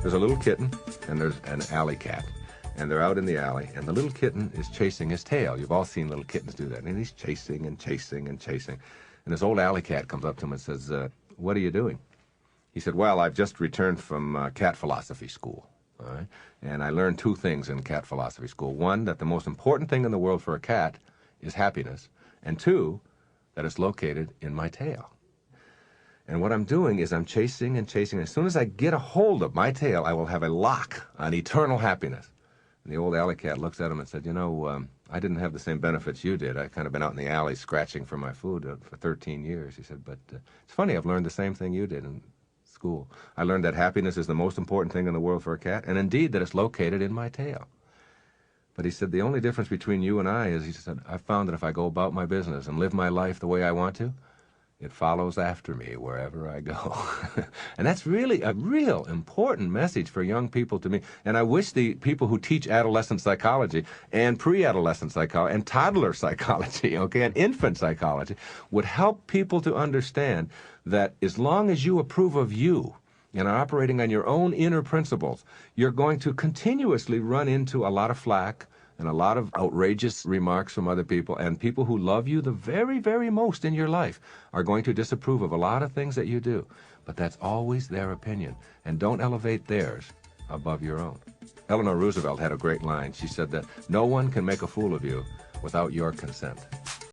There's a little kitten, and there's an alley cat. And they're out in the alley, and the little kitten is chasing his tail. You've all seen little kittens do that. And he's chasing and chasing and chasing. And this old alley cat comes up to him and says, what are you doing? He said, well, I've just returned from cat philosophy school. All right? And I learned two things in cat philosophy school. One, that the most important thing in the world for a cat is happiness. And two, that it's located in my tail. And what I'm doing is I'm chasing and chasing. As soon as I get a hold of my tail, I will have a lock on eternal happiness. And the old alley cat looks at him and said, you know, I didn't have the same benefits you did. I've kind of been out in the alley scratching for my food for 13 years. He said, but it's funny, I've learned the same thing you did in school. I learned that happiness is the most important thing in the world for a cat, and indeed that it's located in my tail. But he said, the only difference between you and I is, he said, I found that if I go about my business and live my life the way I want to, it follows after me wherever I go. And that's really a real important message for young people to me. And I wish the people who teach adolescent psychology and pre-adolescent psychology and toddler psychology, okay, and infant psychology would help people to understand that as long as you approve of you and are operating on your own inner principles, you're going to continuously run into a lot of flack and a lot of outrageous remarks from other people, and people who love you the very, very most in your life are going to disapprove of a lot of things that you do. But that's always their opinion, and don't elevate theirs above your own. Eleanor Roosevelt had a great line. She said that no one can make a fool of you without your consent.